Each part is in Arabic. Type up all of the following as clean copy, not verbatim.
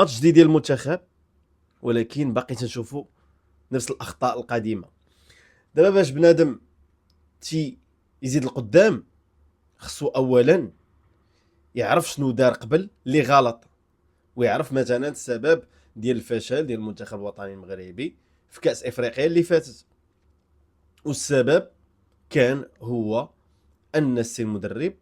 ماتش جديد ديال المنتخب، ولكن باقي تنشوفوا نفس الاخطاء القديمه. دابا باش بنادم يزيد القدام، خصو اولا يعرف شنو دار قبل اللي غلط، ويعرف مثلا السبب ديال الفشل ديال المنتخب الوطني المغربي في كاس افريقيا اللي فاتت. والسبب كان هو ان السي المدرب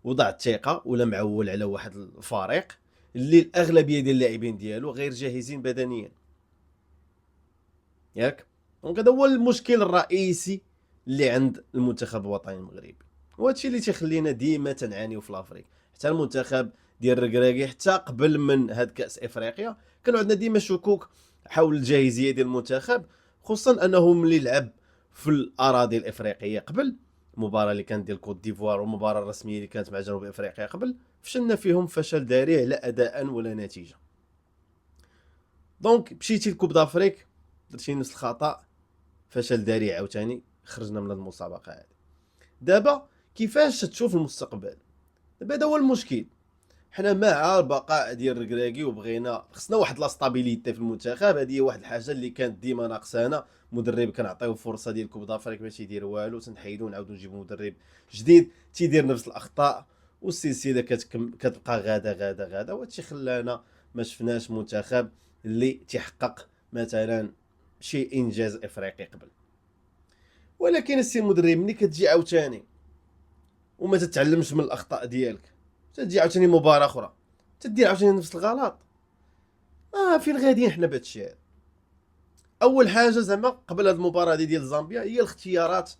وضع الثقه ولا معول على واحد الفريق اللي الاغلبيه ديال اللاعبين ديالو غير جاهزين بدنيا، ياك؟ دونك هذا هو المشكل الرئيسي اللي عند المنتخب الوطني المغربي، وهادشي اللي تيخلينا ديما تنعانيو في الافريق. حتى المنتخب ديال الركراكي حتى قبل من هاد كاس افريقيا كانوا عندنا ديما شكوك حول الجاهزيه ديال المنتخب، خصوصا انه ملي لعب في الاراضي الافريقيه قبل المباراه اللي كانت ديال كوت ديفوار والمباراه الرسميه اللي كانت مع جنوب افريقيا قبل، فشلنا فيهم فشل ذريع لا اداء ولا نتيجه. دونك مشيتي لكوب دافريك درتي نفس الخطا، فشل ذريع عاوتاني، خرجنا من المسابقه هذه. دابا كيفاش تشوف المستقبل؟ دابا هذا هو المشكل. حنا مع البقاء ديال الركراكي وبغينا خصنا واحد لا ستابيليتي في المنتخب، هذه هي واحد الحاجه اللي كانت ديما ناقصانا. مدرب كنعطيوه فرصه ديال كوب دافريك باش يدير والو، تنحيدو نعاودو نجيبو مدرب جديد تيدير نفس الاخطاء، والسلسله كتبقى غاده غاده غاده، وهادشي خلانا ما شفناش منتخب اللي تيحقق مثلا شي انجاز افريقي قبل. ولكن السي المدرب ملي كتجي عاوتاني وما تتعلمش من الاخطاء ديالك، تجي عاوتاني مباراه اخرى تدير عاوتاني نفس الغلط، فين غاديين حنا بهذا الشيء؟ اول حاجه زعما قبل هذه المباراه ديال زامبيا هي الاختيارات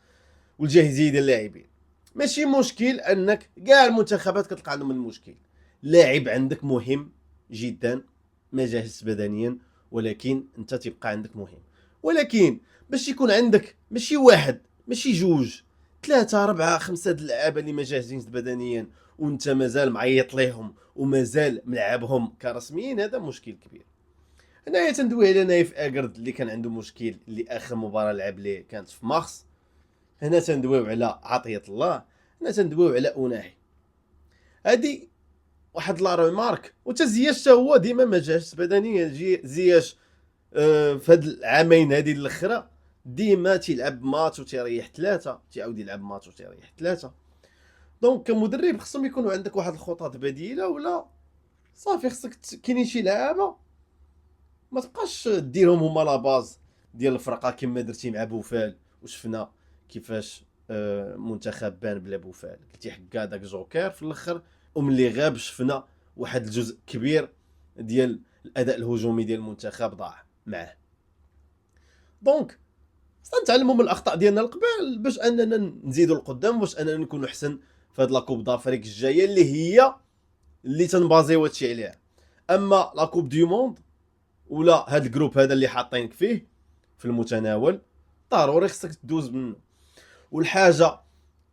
والجاهزيه ديال اللاعبين. ماشي مشكل انك كاع المنتخبات كتلقى عندهم المشكل، لاعب عندك مهم جدا ما جاهز بدنيا، ولكن انت تبقى عندك مهم. ولكن باش يكون عندك ماشي واحد ماشي جوج، ثلاثة أربعة خمسة د اللعابة اللي ما جاهزين بدنيا وانت مازال معيط ليهم ومازال ملعبهم كرسميين، هذا مشكل كبير. هنايا تندوي على نايف اكرد اللي كان عنده مشكل، اللي اخر مباراه لعب ليه كانت في مارس. هنا تندويو على عطيه الله، هنا تندويو على اوناحي. هادي واحد لا ريمارك. وتا زياش تا هو ديما ما جاش بدنيا، زياش في هاد العامين هادي الاخرى ديما تيلعب ماتش وتيريح ثلاثه، تيعاود يلعب ماتش وتيريح ثلاثه. دونك كمدرب خصهم يكونوا عندك واحد الخطط بديله، ولا صافي خصك كاينين شي لعابه ما تبقاش ديرهم هما لا باز ديال الفرقه كما درتي مع بوفال. وشفنا كيفاش منتخب بان بلا بوفال، قلتي حكا داك جوكر في الاخر، وملي غاب شفنا واحد الجزء كبير ديال الاداء الهجومي ديال المنتخب ضاع معاه. دونك خصنا نتعلموا من الاخطاء ديالنا القبل باش اننا نزيدوا القدام، باش اننا نكونوا احسن في هاد لاكوب دافريك الجايه اللي تنبازيو هادشي عليها. اما لاكوب دو موند ولا هاد الجروب هذا اللي حاطينك فيه في المتناول، ضروري خصك تدوز منه. والحاجه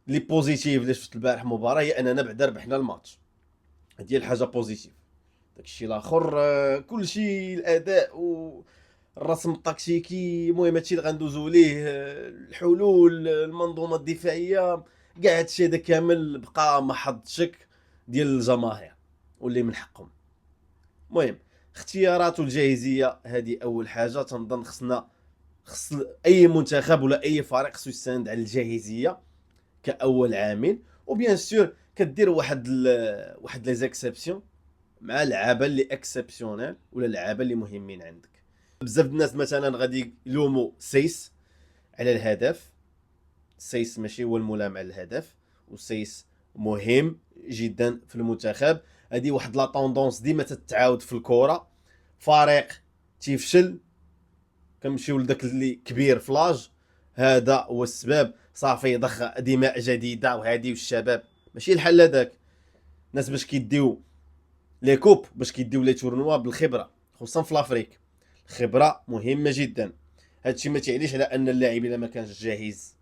اللي بوزيتيف اللي شفت البارح مباراه هي اننا بعدا ربحنا الماتش، هذه هي الحاجه بوزيتيف. داكشي الاخر كلشي الاداء والرسم التكتيكي، المهم هادشي اللي غندوزو ليه، الحلول، المنظومه الدفاعيه، كاع هادشي هذا كامل بقى محض شك ديال الجماهير واللي من حقهم. المهم اختيارات والجاهزيه هذه اول حاجه تنظن خص اي منتخب ولا اي فريق خصو يستند على الجاهزيه كاول عامل. وبيان سور كدير واحد لي زيكسيبسيون مع لعابه اللي اكسبسيونيل ولا لعابه اللي مهمين عندك. بزاف الناس مثلا غادي يلوموا سيس على الهدف. سيس ماشي هو الملام على الهدف، وسيس مهم جدا في المنتخب. هذه واحد لا طوندونس ديما تتعاود في الكره، فريق تيفشل كنمشيو لذاك اللي كبير فلاج، هذا هو السبب. صافي يضخ دماء جديده وهذه والشباب ماشي الحل هذاك. الناس باش كيديو لي كوب، باش كيديو لي تورنوا بالخبره، خصوصا في لافريك الخبره مهمه جدا. هادشي ما تعنيش على ان اللاعب الا ما كانش جاهز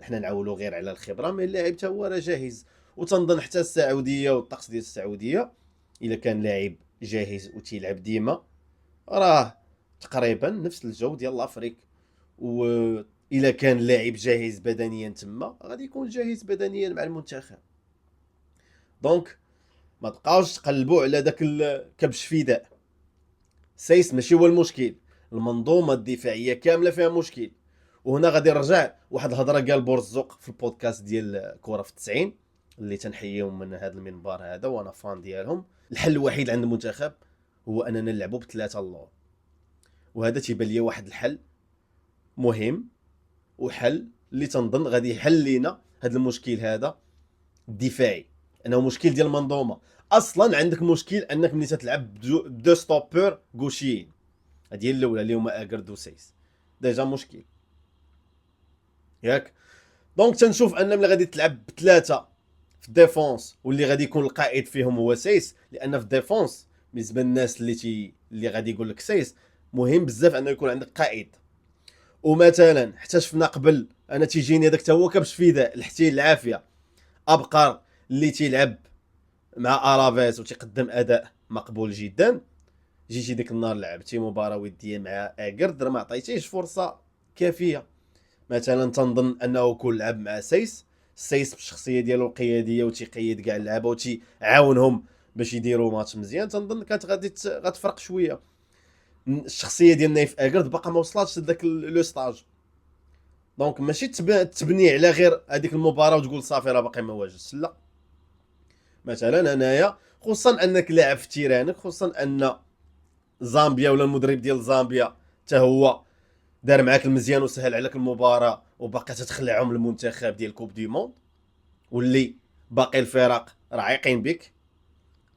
حنا نعولوا غير على الخبره، مي اللاعب حتى هو راه جاهز. وتنظن حتى السعوديه والطقس ديال السعوديه الا كان لاعب جاهز وتيلعب ديما راه تقريبا نفس الجو ديال لافريك. واذا كان لاعب جاهز بدنيا تما غادي يكون جاهز بدنيا مع المنتخب. دونك ما تبقاوش تقلبوا على داك كبش فداء. سايس ماشي هو المشكل، المنظومه الدفاعيه كامله فيها مشكل. وهنا غادي نرجع واحد الهضره قال بورزوق في البودكاست ديال كره في 90 اللي تنحييهم من هذا المنبر هذا وانا فان ديالهم. الحل الوحيد عند المنتخب هو اننا نلعبوا بثلاثه اللور، وهذا تيبان لي واحد الحل مهم وحل اللي تنظن غادي يحل لينا هذا المشكل هذا الدفاعي، انه مشكل ديال المنظومه. اصلا عندك مشكل انك ملي تلعب بدو ستوبور غوشيين، هذه هي الاولى اللي هما اكرد وسايس، ديجا مشكل ياك. دونك تنشوف ان ملي غادي تلعب بثلاثه في الديفونس واللي غادي يكون القائد فيهم هو سايس، لان في الديفونس بالنسبه للناس اللي غادي يقول لك سايس مهم بزاف انه يكون عندك قائد. ومثلا حتى شفنا قبل انا تيجيني هذاك تا هو كبش فداء لحتي العافيه ابقر اللي تيلعب مع الافيز وتيقدم اداء مقبول جدا، جيتي ديك النهار لعبتي مباراه وديه مع اكرد راه ما عطيتيش فرصه كافيه. مثلا تنظن انه كون لعب مع سايس بالشخصيه ديالو القياديه وتيقيد كاع اللعابه وتيعاونهم باش يديروا ماتش مزيان، تنظن كانت غتفرق شويه. الشخصيه ديال نايف اكرد باقا ما وصلاتش لذاك لو ستاج، دونك ماشي تبني على غير هذيك المباراه وتقول صافي راه باقي ما واجدش، لا. مثلا انايا خصوصا انك لاعب في تيرانك، خصوصا ان زامبيا ولا المدرب ديال زامبيا حتى هو دار معاك المزيان وسهل عليك المباراه وباقي تتخلعهم المنتخب ديال كوب دي موند، واللي باقي الفرق راه عايقين بك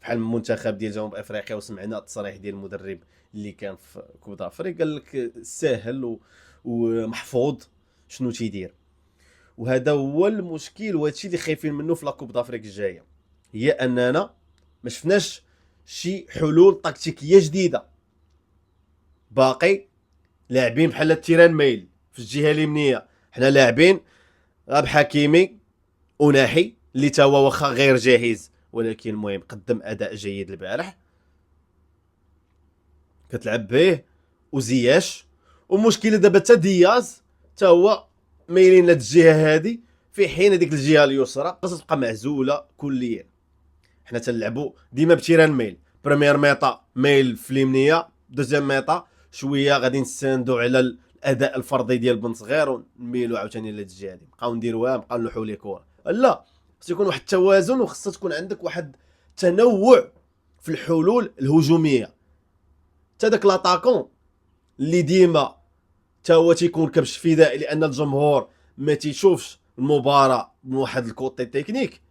بحال المنتخب ديال جنوب افريقيا. وسمعنا التصريح ديال المدرب اللي كان في كوب افريقيا قال لك ساهل ومحفوظ شنو تيدير. وهذا هو المشكل وهادشي اللي خايفين منه في لاكوب دافريك الجايه، هي اننا ما شفناش شي حلول تكتيكيه جديده. باقي لاعبين بحال التيران ميل في الجهه اليمنيه، حنا لاعبين غاب حكيمي وناحي اللي تا هو واخا غير جاهز ولكن المهم قدم اداء جيد البارح كتلعب به وزياش. ومشكله دابا تا دياز تا هو مايلين لهاد الجهه هادي، في حين هذيك الجهه اليسرى خاصها تبقى معزوله كليا. حنا تنلعبوا ديما بتيران ميل، بريمير ميطا ميل في اليمنيه، دوزيام ميطا شويه غادي نستندوا على الاداء الفردي ديال بن صغير ونميلوا عاوتاني لهاد الجهه هادي، نبقاو نديروها نبقاو نلوحوا لي كره. لا، خص يكون واحد التوازن وخص تكون عندك واحد تنوع في الحلول الهجوميه. تا داك لاطاكون اللي ديما تا هو تيكون كبش فدائي لان الجمهور ما تيشوفش المباراه من واحد الكوتي تكنيك،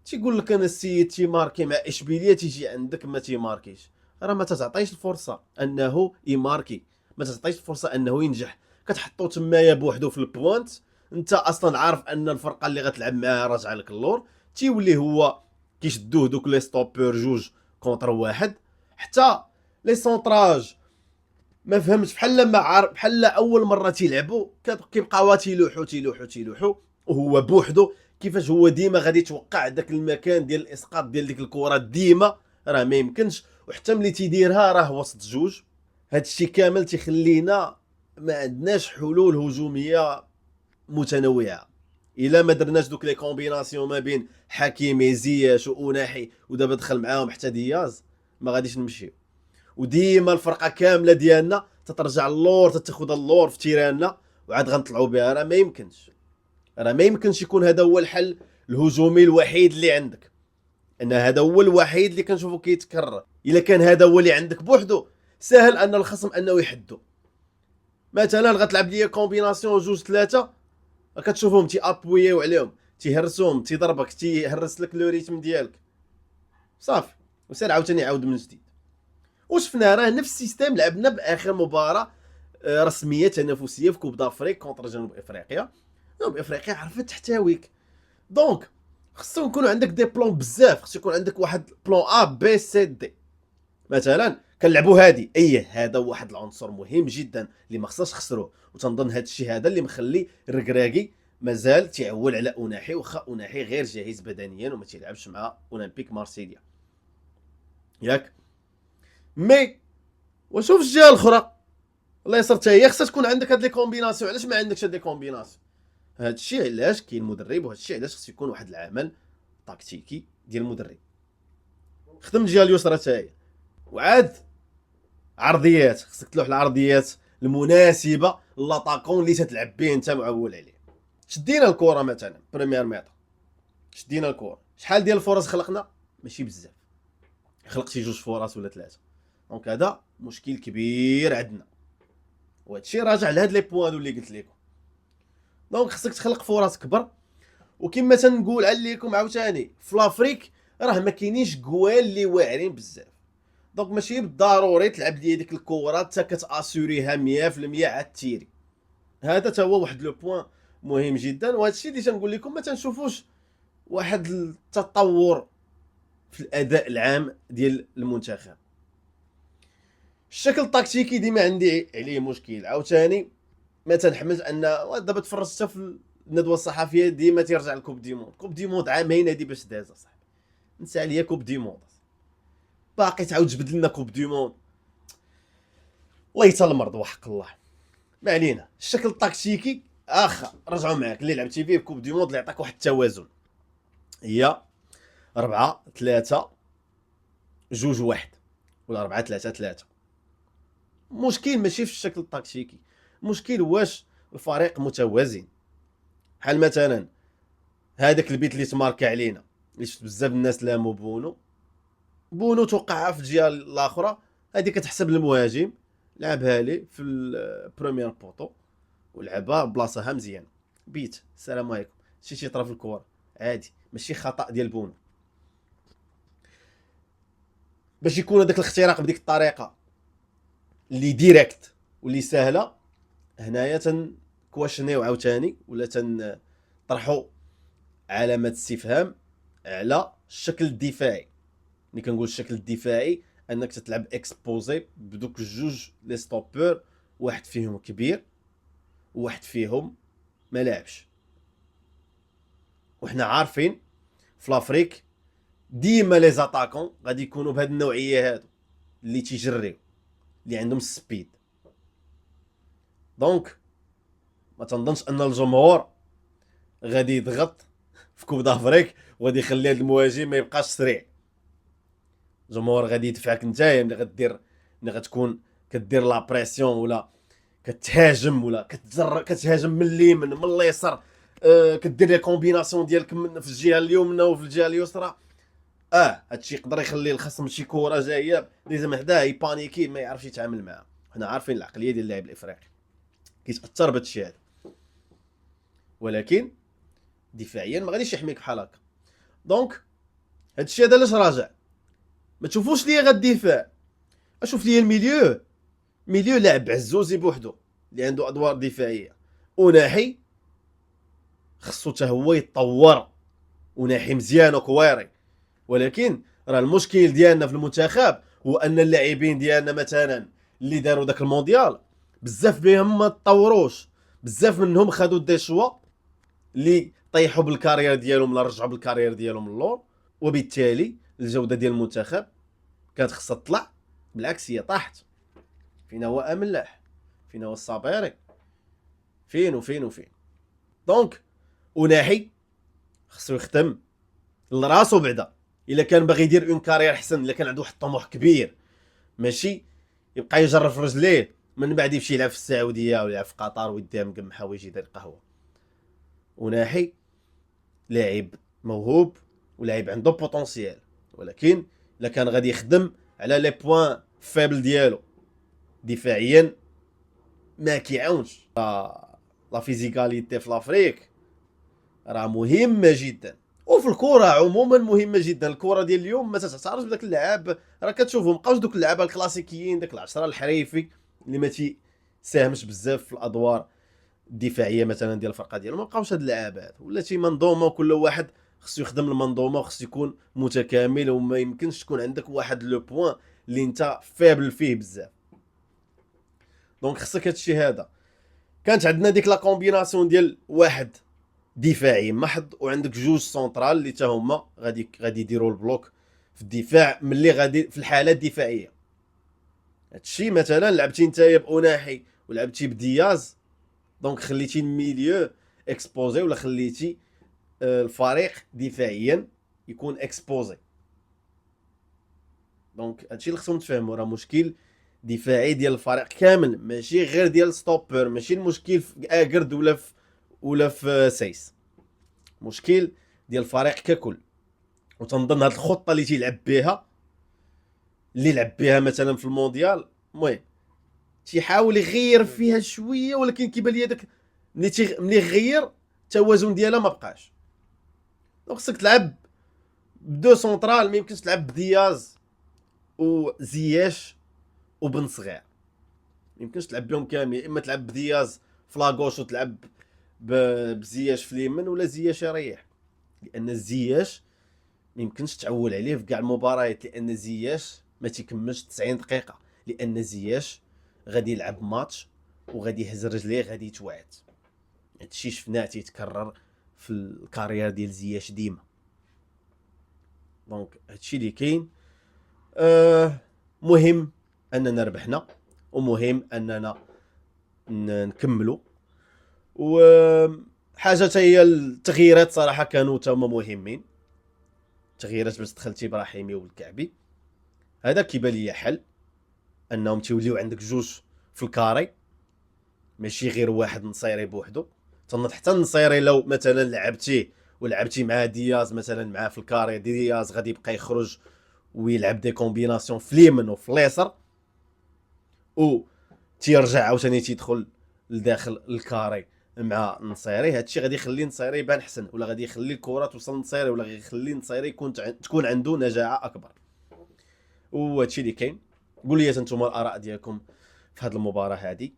تيقول لك انا السيد تيماركي مع اشبيليه تيجي عندك ما تيماركيش، راه ما تعطيش الفرصه انه يماركي، ما تعطيش الفرصه انه ينجح. كتحطو تمايا بوحدو في البوانت، انت اصلا عارف ان الفرقه اللي غتلعب معاها راجعه لك اللور، تيولي هو كيشدوه دوك لي ستوبور جوج كونتر واحد. حتى لي سونطراج ما فهمتش، بحال ما عارف بحال اول مره تيلعبوا كيبقاو تيلوحوا وهو بوحدو. كيفاش هو ديما غادي يتوقع داك المكان ديال الاسقاط ديال ديك الكره ديما، راه ما يمكنش. وحتى ملي تيديرها راه وسط جوج، هادشي كامل تيخلينا ما عندناش حلول هجوميه متنوعه. الا ما درناش دوك لي كومبيناسيون ما بين حكيمي زياش واناحي ودابا دخل معاهم حتى دياز ما غاديش نمشيو. وديما الفرقه كامله ديالنا تترجع اللور، تتاخذ اللور في تيراننا وعاد غنطلعوا بها، راه ما يمكنش. راه ما يمكنش يكون هذا هو الحل الهجومي الوحيد اللي عندك، ان هذا هو الوحيد اللي كنشوفه كيتكرر. الا كان هذا هو اللي عندك بوحدو سهل ان الخصم انه يحدو. مثلا غتلعب ليا كومبيناسيون جوج ثلاثه كتشوفهم تي ابويو عليهم، تيهرسوهم، تيضربك، تيهرس لك لو ريتم ديالك، صافي وسير عاوتاني عاود من جديد. وشفنا راه نفس السيستم لعبنا باخر مباراه رسميه تنافسيه في كوب دافريك كونتر جنوب افريقيا. جنوب افريقيا عرفت تحتويك، دونك خصو يكون عندك دي بلون بزاف، خصو يكون عندك واحد بلون ا بي سي دي. مثلا كنلعبوا هادي هذا واحد العنصر مهم جدا اللي ما خصناش نخسروه. وتنظن هذا الشيء هذا اللي مخلي الركراكي مازال تيعول على اوناحي، واخا اوناحي غير جاهز بدنيا وما تيلعبش مع اولمبيك مارسيليا ياك. مي وشوف الجهه الاخرى الله يسر حتى هي خصها تكون عندك هاد لي كومبيناسيون. علاش ما عندكش هاد لي كومبيناسيون؟ هاد الشيء علاش كاين مدرب، وهاد الشيء علاش خص يكون واحد العمل تكتيكي ديال المدرب. خدم الجهه اليسرى حتى هي. وعاد عرضيات، خصك تلوح العرضيات المناسبه لاطاكون اللي تتلعب به انت معول عليه. شدينا الكره مثلا بريمير ميطا، شدينا الكره، شحال ديال الفرص خلقنا؟ ماشي بزاف، خلق شي 2 فرص ولا 3. دونك هذا مشكل كبير عندنا، وهادشي راجع لهاد لي بوان اللي قلت لكم. دونك خصك تخلق فرص كبر. وكما تنقول عليكم عاوتاني في لافريك راه ما كاينينش كوال اللي واعرين بزاف، دونك ماشي بالضروري تلعب لي ديك الكره حتى كتاسوريها 100% عاد تيري. هذا تا هو واحد لو بوين مهم جدا، وهذا الشيء اللي تنقول لكم ما تنشوفوش واحد التطور في الاداء العام ديال المنتخب. الشكل التكتيكي ديما عندي عليه مشكل عاوتاني. ما تنحمل ان دابا تفرجت حتى في الندوه الصحفيه ديما تيرجع لكوب دي موند. كوب دي موند عامين هادي باش داز اصاحبي، نسى عليا كوب دي موند، باقي تعاود تجبد لنا كوب دي موند. الله يتا المرض وحق الله. ما علينا، الشكل التكتيكي اخا رجعوا معاك اللي لعبتي فيه كوب دي موند اللي يعطيك واحد التوازن، هي 4-3-2-1 ولا 4-3-3. مشكل ماشي في الشكل التكتيكي، مشكل واش الفريق متوازن. بحال مثلا هذاك البيت اللي تماركا علينا، اللي شفت بزاف الناس لامو بونو توقعها في الجهه الاخرى، هذه كتحسب المهاجم لعبها لي في البروميير بوطو ولعبها بلاصتها مزيان، بيت السلام عليكم، شي طرف الكره عادي، ماشي خطا ديال بونو. باش يكون هذاك الاختراق بديك الطريقه اللي ديريكت واللي سهله، هنايا تنكواشنيو عاوتاني ولا تنطرحوا علامه استفهام على الشكل الدفاعي. ملي كنقول الشكل الدفاعي انك تتلعب اكسبوزي بدوك الجوج لي ستوبور، واحد فيهم كبير وواحد فيهم ما لعبش. وحنا عارفين في لافريك ديما لي زاتاكون غادي يكونوا بهاد النوعيه هادو اللي تيجريو، اللي عندهم السبيد. دونك ما تنظنش ان الجمهور غادي يضغط في كوب دافريك وغادي يخلي هذا المهاجم ما يبقاش سريع. الجمهور غادي يدفعك نتايا ملي غدير، ملي غتكون كدير لا بريسيون ولا كتهاجم ولا كتهاجم من اليمين من اليسار، كدير لي كومبيناسيون ديالك في الجهه اليمنى وفي الجهه اليسرى. هادشي يقدر يخلي الخصم شي كره جايه لازم حداه يبانيكي ما يعرفش يتعامل معها. حنا عارفين العقليه ديال اللاعب الافريقي كيتاثر بهادشي هذا، ولكن دفاعيا ما غاديش يحميك بحال هكا. دونك هادشي هذا علاش راجع. ما تشوفوش ليا غير الدفاع، اشوف ليا الميليو. ميليو لاعب عزوزي بوحدو اللي عنده ادوار دفاعيه، وناحي خصو حتى هو يتطور، وناحي مزيان وكويري. ولكن راه المشكل ديالنا في المنتخب هو ان اللاعبين ديالنا مثلا اللي داروا داك المونديال بزاف بهم ما تطوروش، بزاف منهم خدوا دي شوا اللي طيحوا بالكارير ديالهم ولا رجعوا بالكارير ديالهم للور، وبالتالي الجوده ديال المنتخب كانت خصها تطلع، بالعكس هي طاحت. فين هو املاح، فين هو الصابيري، فين. دونك وناحي خصو يختم لراسو بعدا الا كان باغي يدير اون كارير احسن، الا كان عنده واحد الطموح كبير، ماشي يبقى يجرب في رجليه من بعد يمشي يلعب في السعوديه ولا يلعب في قطر ويديها مقمحه ويجي يدير قهوه. وناحي لاعب موهوب ولاعب عنده بوتونسيال، ولكن الا كان غادي يخدم على لي بوين فابل ديالو دفاعيا ما كيعاونش. لا فيزيكاليتي في لافريك راه مهمه جدا، وفي الكره عموما مهمه جدا. الكره ديال اليوم ما تتعترضش بداك اللعاب، راه كتشوفهم مابقاوش دوك اللعابه الكلاسيكيين، داك العشره الحريفي اللي ما تيساهمش بزاف في الادوار الدفاعيه مثلا ديال الفرقه ديالو. ما بقاوش هاد اللعابات، ولاتي منظومه وكل واحد خصو يخدم المنظومه وخصو يكون متكامل، وما يمكنش تكون عندك واحد لو بوين اللي انت فابل فيه بزاف. دونك خصك هادشي هذا. كانت عندنا ديك لا كومبيناسيون ديال واحد دفاعي محض وعندك جوج سونترال اللي حتى هما غادي يديروا البلوك في الدفاع ملي غادي في الحالات الدفاعيه. هادشي مثلا لعبتي نتايا بأوناحي ولعبتي بدياز، دونك خليتي الميليو اكسبوزي ولا خليتي الفريق دفاعيا يكون اكسبوزي. دونك هادشي اللي خصهم تفهموا، راه مشكل دفاعي ديال الفريق كامل، ماشي غير ديال ستوبر. ماشي المشكل في اكرد ولا في سايس، مشكل ديال الفريق ككل. وتنظن هاد الخطه اللي تيلعب بها، اللي لعب بها مثلا في المونديال، المهم تيحاول يغير فيها شويه، ولكن كيبان لي داك ملي غير التوازن ديالها ما بقاش. خصك تلعب بدو سونترال، ما يمكنش تلعب بدياز وزياش وبن صغير، ما يمكنش تلعب بهم كامل. اما تلعب بدياز في لاغوش وتلعب بزياش في اليمين، ولا زياش يريح، لان زياش ما يمكنش تعول عليه في كاع المباريات، لان زياش ما تيكملش 90 دقيقه، لان زياش غادي يلعب ماتش وغادي يهز رجليه، غادي يتوعد. هادشي شفناه تيتكرر في الكارير ديال زياش ديما. دونك هادشي اللي كاين. مهم اننا ربحنا، ومهم اننا نكملوا. وحاجه هي التغييرات صراحه كانوا تما مهمين. تغييرات باش دخلتي ابراهيمي والكعبي، هذا كيبان لي حل، انهم تيوليو عندك جوج في الكاري، ماشي غير واحد نصيري بوحدو. تنض حتى النصيري لو مثلا لعبتيه ولعبتي مع دياز مثلا معاه في الكاري، دياز غادي يبقى يخرج ويلعب دي كومبيناسيون في اليمين وفي اليسار، و تيرجع عاوتاني تيدخل لداخل الكاري مع النصيري. هادشي غادي يخلي النصيري يبان حسن، ولا غادي يخلي الكره توصل للنصيري، ولا غادي يخلي النصيري تكون عنده نجاعه اكبر. وهادشي اللي كاين. قول لي انتم الاراء ديالكم في هذه المباراه هذه.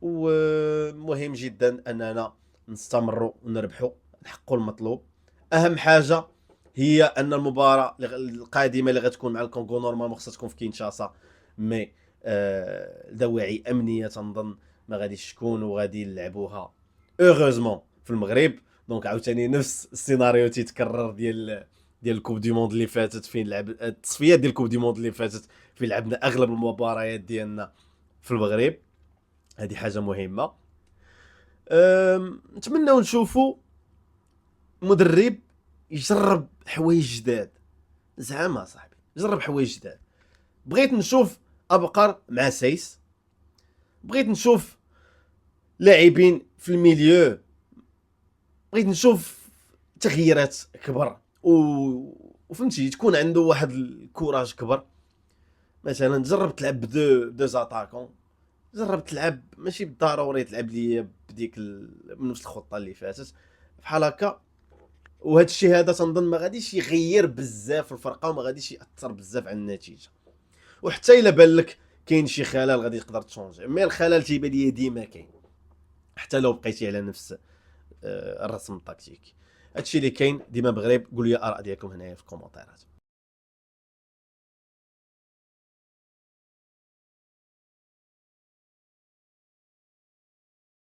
ومهم جدا اننا نستمروا ونربحوا، نحققوا المطلوب. اهم حاجه هي ان المباراه القادمه اللي غتكون مع الكونغو نورمالمون خصها تكون في كينشاسا، مي دواعي امنيه تنظن ما غاديش تكون، وغادي نلعبوها اوغوزمون في المغرب. دونك عاوتاني نفس السيناريو تيتكرر ديال الكوب دي موند اللي فاتت، فين لعب التصفيات ديال الكوب دي موند اللي فاتت، فين لعبنا اغلب المباريات ديالنا في المغرب. هذه حاجه مهمه. نتمنى نشوفوا مدرب يجرب حوايج جداد، زعما صاحبي جرب حوايج جداد. بغيت نشوف ابقر مع سايس، بغيت نشوف لاعبين في الميليو، بغيت نشوف تغييرات كبر، وفهمتي تكون عنده واحد الكوراج كبر. مثلا جرب تلعب دو زاتاكون، جرب تلعب ماشي بالضروري تلعب لي بديك نفس الخطه اللي فاتت بحال هكا. وهذا الشيء هذا تنظن ما غاديش يغير بزاف الفرقه، وما غاديش ياثر بزاف على النتيجه. وحتى الا بان لك كاين شي خلل غادي تقدر تشونجي، مي الخلل تيبان لي ديما كاين حتى لو بقيتي على نفس الرسم التكتيكي. هادشي اللي كاين. ديما بغريب، قولوا لي الاراء ديالكم هنايا في الكومونتيرات.